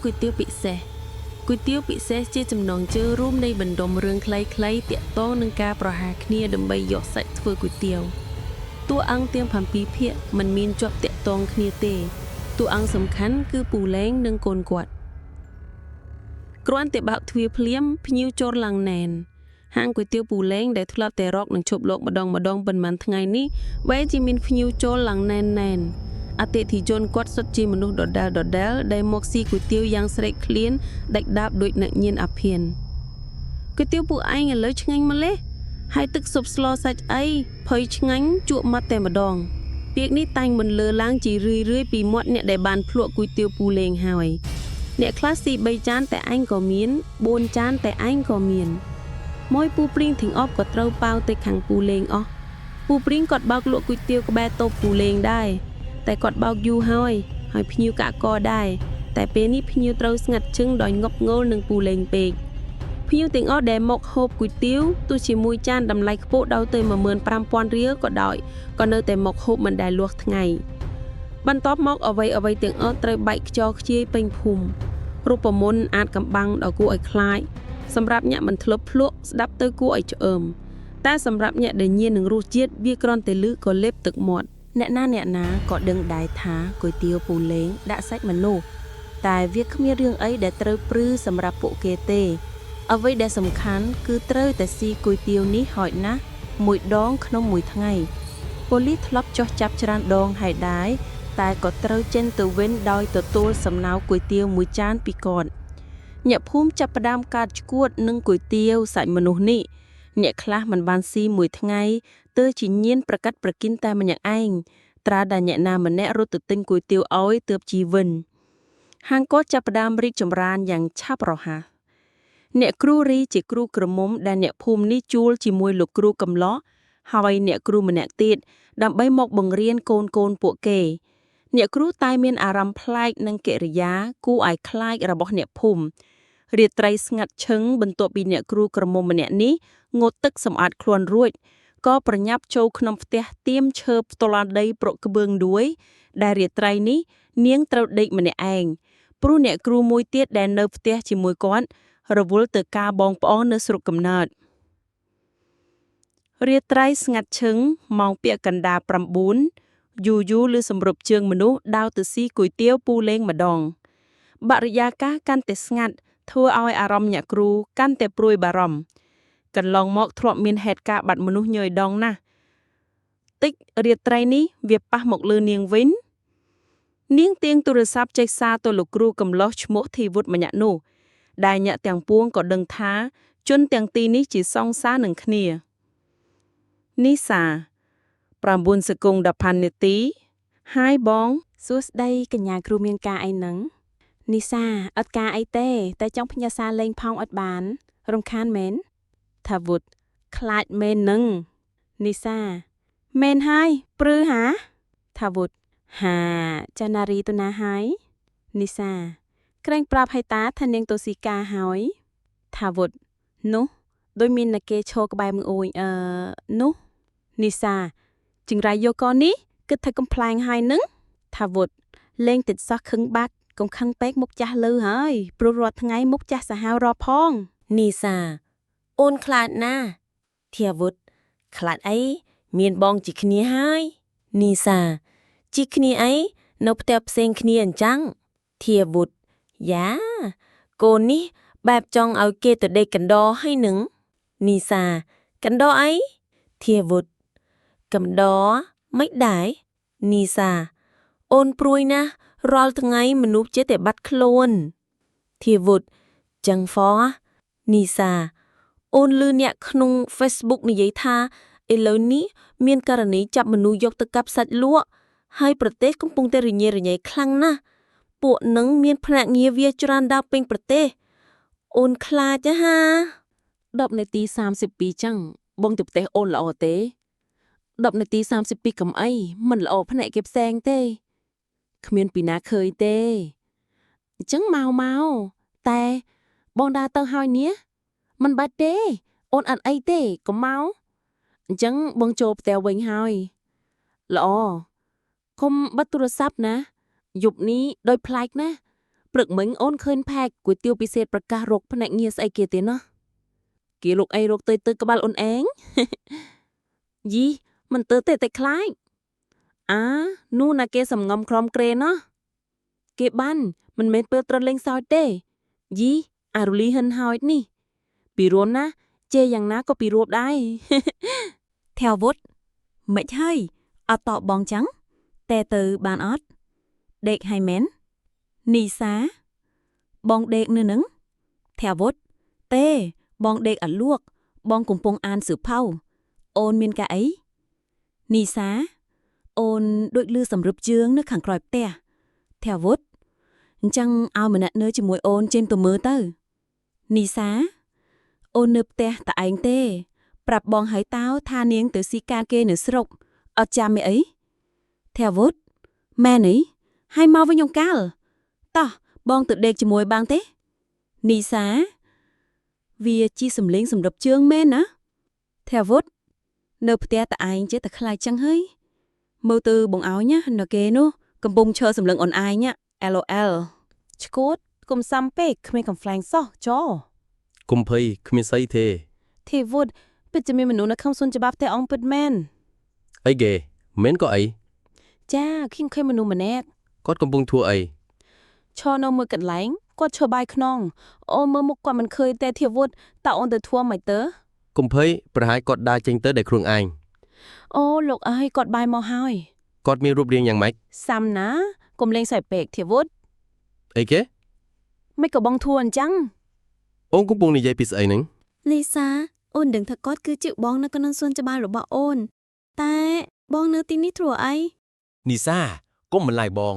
ก๋วยเตี๋ยวពិសេសก๋วยเตี๋ยวពិសេសជាចំណងជើងរួមនៃបណ្ដុំរឿងខ្លីៗទាក់ទងនឹងការប្រហារគ្នាដើម្បីយកសាច់ធ្វើก๋วยเตี๋ยวតួអង្គទាំង7ភាគមិនមានជាប់ទាក់ទងគ្នាទេតួអង្គសំខាន់គឺពូលែងនិងកូនគាត់គ្រាន់តែបើកទ្វារភ្លាមភ្ញៀវចូលឡើងណែនហាងก๋วยเตี๋ยวពូលែងដែលធ្លាប់តែរកនឹងឈប់លោកម្ដងប៉ុន្មានថ្ងៃនេះបែរជាមានភ្ញៀវចូលឡើងណែនអតិថិជនគាត់សុទ្ធជាមនុស្សដដែលដែលមកស៊ីก๋วยเตี๋ยวយ៉ាងស្រេកឃ្លានដាច់ដាបដូចអ្នកញៀនអាភៀនก๋วยเตี๋ยวពួកឯងឥឡូវឆ្ងាញ់ម្ល៉េះហើយទឹកស៊ុបស្លសាច់អីភ័យឆ្ងាញ់ជក់មាត់តែម្ដងពាក្យនេះតែងមិនលើឡើងជារឿយពីមាត់អ្នកដែលបានភ្លក់ก๋วยเตี๋ยวពូលែងហើយអ្នកខ្លះស៊ី3ចានតែឯងក៏មាន4ចានតែឯងក៏មានមួយពូព្រីងទាំងអប់ក៏ត្រូវប៉ាវទៅខាងពូលែងអស់ពូព្រីងគាត់បើកលក់ก๋วยเตี๋ยวក្បែរតូបពូលែងដែរតែគាត់បើកយូរហើយភ្ញៀវកាក់កដែរតែពេលនេះភ្ញៀវត្រូវស្ងាត់ឈឹងដោយងប់ងល់នឹងពូលែងពេកភ្ញៀវទាំងអស់ដែលមកហូបก๋วยเตี๋ยวទោះជាមួយចានតម្លៃខ្ពស់ដល់ទៅ 15,000 រៀលក៏ដោយក៏នៅតែមកហូបមិនដែលលាស់ថ្ងៃបន្ទាប់មកអ្វីទាំងអស់ត្រូវបែកខ្យល់ខ្ជាយពេញភូមិរូបមន្តអាចកំបាំងដល់គួរឲ្យខ្លាចសម្រាប់អ្នកមិនធ្លាប់ភ្លក់ស្ដាប់ទៅគួរឲ្យឆ្អើមតែសម្រាប់អ្នកដែលញៀននឹងរសជាតិវាគ្រាន់តែលឺក៏លេបទឹកមាត់អ្នកណាក៏ដឹងដែរថាก๋วยเตี๋ยวពូលែងដាក់សាច់មនុស្សតែវាគ្មានរឿងអីដែលត្រូវព្រឺសម្រាប់ពួកគេទេអ្វីដែលសំខាន់គឺត្រូវតែស៊ីก๋วยเตี๋ยวនេះហោចណាស់មួយដងក្នុងមួយថ្ងៃប៉ូលីសធ្លាប់ចុះចាប់ច្រើនដងហើយដែរតែក៏ត្រូវចេញទៅវិញដោយទទួលសំណោก๋วยเตี๋ยวមួយចានពីគាត់អ្នកភូមិចាប់ផ្ដើមកាត់ឈួតនឹងก๋วยเตี๋ยวសាច់មនុស្សនេះអ្នកខ្លះមិនបានស៊ីមួយថ្ងៃទើបជាញៀនប្រកាត់ប្រគិនតែម្នាក់ឯងត្រាដែលអ្នកណាម្នាក់រត់ទៅទិញก๋วยเตี๋ยวឲ្យទើបជីវិនហាងគាត់ចាប់ផ្ដើមរីកចម្រើនយ៉ាងឆាប់រហ័សអ្នកគ្រូរីជាគ្រូក្រមុំដែលអ្នកភូមិនេះជួលជាមួយលោកគ្រូកំឡោះហើយអ្នកគ្រូម្នាក់ទៀតដើម្បីមកបង្រៀនកូនពួកគេអ្នកគ្រូតែមានអារម្មណ៍ប្លែកនឹងកិរិយាគួរឲ្យខ្លាចរបស់អ្នកភូមិរាត្រីស្ងាត់ឈឹងបន្ទាប់ពីអ្នកគ្រូក្រមុំម្នាក់នេះងូតទឹកសម្អាតខ្លួនរួចក៏ប្រញាប់ចូលក្នុងផ្ទះទៀមឈើផ្ទឡាដីប្រក់ក្បឿងដួយដែលរាត្រីនេះនាងត្រូវដេកម្នាក់ឯងព្រោះអ្នកគ្រូមួយទៀតដែលនៅផ្ទះជាមួយគាត់រវល់ទៅការបងប្អូននៅស្រុកកំណើតរាត្រីស្ងាត់ឈឹងម៉ោងពាក់កណ្ដាល9យូរឬសម្រុបជើងមនុស្សដើរទៅស៊ីก๋วยเตี๋ยวពូលែងម្ដងបរិយាកាសកាន់តែស្ងាត់ធ្វើឲ្យអារម្មណ៍អ្នកគ្រូកាន់តែព្រួយបារម្ភកន្លងមកធ្លាប់មានហេតុការណ៍បាត់មនុស្សញយដងណាស់តិចរាត្រីនេះវាប៉ះមកលើនាងវិញនាងទាញទូរស័ព្ទចេញសារទៅលោកគ្រូកំឡោះឈ្មោះធីវុឌ្ឍម្នាក់នោះដែលអ្នកទាំងពួងក៏ដឹងថាជនទាំងទីនេះជាសង្សារនឹងគ្នានីសា9សកុង15នាទីហើយបងសួស្ដីកញ្ញាគ្រូមានការអីហ្នឹងនីសាអត់ការអីទេតែចង់ផ្ញើសារលេងផងអត់បានរំខានមែនថាវុឌ្ឍខ្លាចមែននឹងនីសាមែនហើយព្រឺហាថាវុឌ្ឍហាចាណារីទៅណាហើយនីសាក្រែងប្រាប់ឲ្យតាថានាងទៅស៊ីការហើយថាវុឌ្ឍនោះដោយមានតែគេឈរក្បែរមើលអួយនោះនីសាចង្រៃយកកនេះគិតថាកំ pl ែងហើយនឹងថាវុឌ្ឍលេងតិចសោះខឹងបាត់កុំខឹងពេកមុខចាស់លើហើយព្រោះរាល់ថ្ងៃមុខចាស់សាហាវរកផងនីសាអូនខ្លាចណាស់ធាវុឌ្ឍខ្លាចអីមានបងជាគ្នាហើយនីសាជាគ្នាអីនៅផ្ទះផ្សេងគ្នាអញ្ចឹងធាវុឌ្ឍយ៉ាកូននេះបែបចង់ឲ្យគេទៅដេកកណ្ដោហើយនឹងនីសាកណ្ដោអីធាវុឌ្ឍកណ្ដោមិនដែរនីសាអូនព្រួយណាស់រាល់ថ្ងៃមនុស្សចេះតែបាត់ខ្លួនធាវុឌ្ឍចឹងហ្វនីសាអូនលឺអ្នកក្នុង Facebook និយាយថាឥឡូវនេះមានករណីចាប់មនុស្សយកទៅកាប់សាច់លក់ហើយប្រទេសកំពុងតែរញ៉េរញ៉ៃខ្លាំងណាស់ពួកនឹងមានភ្នាក់ងារវាច្រើនដល់ពេញប្រទេសអូនខ្លាចហា10នាទី32ចឹងបងទៅប្រទេសអូនល្អទេ10នាទី32កំអីមិនល្អភ្នាក់គេផ្សេងទេគ្មានពីណាឃើញទេអញ្ចឹងមកតែបងដើរទៅហើយនេះមិនបាច់ទេអូនអត់អីទេកុំមកអញ្ចឹងបងចូលផ្ទះវិញហើយល្អកុំបិទទូរស័ព្ទណាយប់នេះដូចប្លែកណា ព្រឹកមិញអូនឃើញផែកก๋วยเตี๋ยวពិសេសប្រកាសរកភ្នាក់ងារស្អីគេទេណោះគេរកអីរកទៅក្បាលអូនឯង យីមិនទៅទេតែខ្លាចនោះណាគេសំងំក្រំក្រេណោះគេបានមិនមែនពេលត្រលេងសើចទេយីអារលីហិនហោចនេះពីរួនណាជេយ៉ាងណាក៏ពីរួបដែរ theo vút mệt hơi ở tọ bong trắng tè từ bàn ót đệt hai mén nì xá bong đệt nư nứng theo vút tê bong đệt ở luộc bong cùng pong an sự phau ôn miên cả ấy nì xá ôn đôi lư sầm rụp chương nước khẳng còi tè theo vút chăng ao mà nặn nơi chỉ mùi ôn trên tù mơ tơ nì xá ôn nộp tè tại anh tê ปรับบองหายเต้าทาเนียงตัวซีการเกหนือสรกเอาจามไม่ấy theo vút mẹ nấy hay mau với nhông cáต่อบองtựเด็กchỉ mùi bang thế nì xá vì chi sầm lính sầm đập chương mẹนะ theo vút nộp tè tại anh chứ tại khai chăng hơi mưu tư bông áo nhá nó kê nô cầm bông chờ sầm lưng on ai nhá lol chốt cùng xăm pe không cầm phanh so cho cùng phơi không say thế theo vútเป็นจะมีมนุษย์นักคำส่วนจะบับแต่องเปิดแมน ไอ้เก๋เม้นก็ไอ้ จ้าคิงเคยมนุษย์มาแนก ก็กำปงทัวไอ้ ชอนเอามือกัดไหลงก็เชอบายขนองโอ้เมื่อมุกกว่ามันเคยแต่เทียบวุฒแต่ออนแต่ทัวร์ไม่เตอ cùng phơiประหายกอดได้จังเตอได้ครุงไอ้ โอ้ลูกเอ้ยกอดบายมอหาย กอดมีรูปเรียงอย่างไหม ซ้ำนะกลมเล็งใส่เปกเทียบวุฒ ไอ้เก๋ ไม่กับบองทวนจัง องกุปงนี่ใจปิดไอ้หนึ่ง ลิซ่าโอนดึงถ้ากอดคือจิ๋วบองนะก็นั่นส่วนจะบายหรือบ่โอนแต่บองเนื้อตีนี่ถั่วไอ นิซ่าก้มมันลายบอ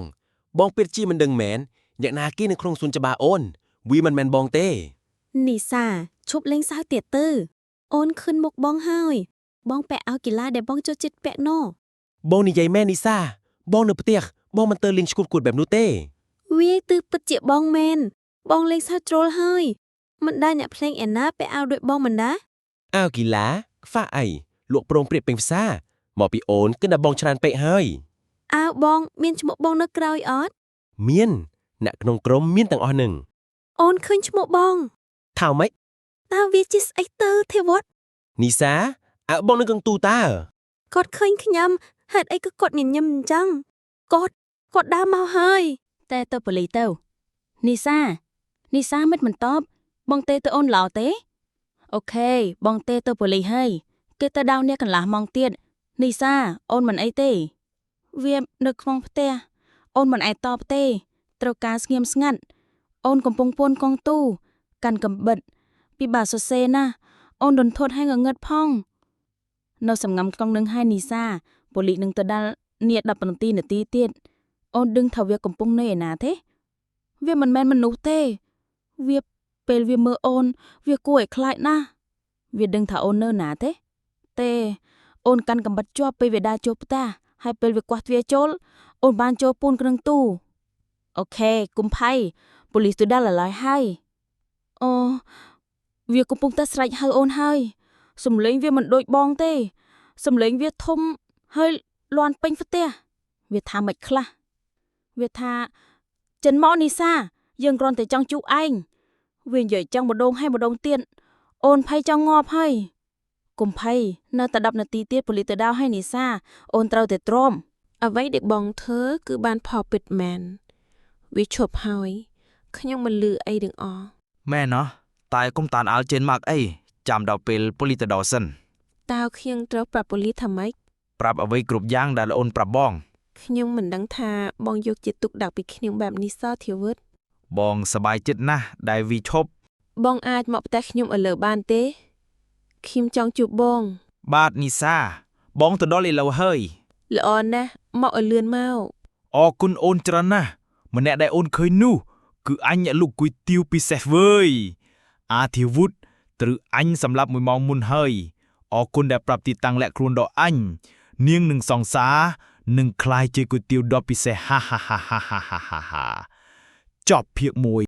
งเป็ดจี้มันดึงแมนอยากนากี้ในโครงซุนจะบาโอนวีมันแมนบองเต้ นิซ่าชุบเล้งสาวเตียตื้อโอนขึ้นมกบองห้อยบองแปะเอากีฬาเดี๋ยวบองโจจิตแปะโน บองนี่ใหญ่แม่นิซ่าบองเนื้อเปียกบองมันเตอร์ลิงกุดแบบนูเต้ วีตื้อปะเจียบองแมนบองเล้งสาวโจลห้อยมันได้เนี่ยเพลงแอนนาไปเอาด้วยบองมันนะ อ้าวกีฬาฝ้าไอลวกโปรงเปรียบเป็นซ่าหมอปีโอนก็นับบองชรานไปให้ อ้าวบองเมียนชมกบองนักกราวออด เมียนหนักนงกรมเมียนต่างอ้อหนึ่ง โอนขึ้นชมกบอง เท่าไหม ตาวีจิสไอเตอร์เทวด นิซ่าอ้าวบองนึกกังตูตาก ดขึ้นขยำเฮ็ดไอ้ก็กดหยินยำจังกดดาวเมาเฮย แต่ตัวปลีเต้านิซ่ามัดมันตอบบองเตตัวโอนเหล่าเตโอเคบองเตตัวปลีให้เกตดาวเนี่ยกันหลามองเตียนนิซ่าโอนมันไอเต้เวียบนึกมองเตโอนมันไอตอบเต้ตรการเงียมสงัดโอนกำปงปนกองตู้กันกำบัดปีบาสเซนะโอนโดนโทษให้เงินพ่องเราสำงำกองนึงให้นิซ่าปลีนึงตัวดาเนียดดับปนตีนตีเตียนโอนดึงเถาเวียกำปงเนยนาเทเวียมันแมนมันนุเต้เวียเป็นเวียมือโอนเวียกล้วยคล้ายนะเวียดึงเถาโอนเนอหนาเต้โอนกันกำบัดจวบไปเวียดาโจปตาให้เป็นเวียกวาดเวียโจลโอนบานโจปูนกระงตู้โอเคกุมไพ่ปุลิสตัวด้าละลายให้โอ้เวียกุมปงตาสไลให้โอนให้สมเลงเวียมันโดยบองเต้สมเลงเวียทมให้ลอนเป็นฟเต้เวียทาไม่คลาเวียทาจันมอนิซ่ายังกรอนแต่จังจูไอเวียนใหญ่จังบดงให้บดงเตียนโอนไพ่จังงอบให้กุมไพ่เนื้อตะดับนาตีเตียผลิตดาวให้นิซ่าโอนเตาแต่ตรอมเอาไว้เด็กบองเธอคือบานพอปิดแมนวิชบหอยขยังมันลือไอดึงออ แม่เนาะตายก้มตานอาลเจนมากไอ้จำดาวเปลปลิตดอสัน ตาวเคียงเต้าปรับปุลิทำไม ปรับเอาไว้กรุบย่างดาละโอนปรับบ้อง ขยังเหมือนดังทาบองยกจิตตุกดักไปขยังแบบนิซ่าเทียวเวิร์ด บองสบายจิตนะได้วีชบบ องอาจเหมาะแต่ขยังเอาเหลือบานเต้คิมจองจูบบอง บาดนิซาบองตัวดอลเลยเราเฮ้ย ละออนนะเหมาะเอาเลือนเมา ออกุนโอนจรนะมันแน่ได้โอนเคยนู่คืออันเนี่ยลูกกุยติวพิเศษเว้ยอาทิวุฒตรืออันสำหรับมวยมองมุนเฮยออกุนได้ปรับติดตั้งและครูนดออันเนียง1 2 3 1คลายเจกุยติวดอพิเศษฮ่าฮ่าฮ่าฮ่าฮ่าฮ่าจอบเพียกมวย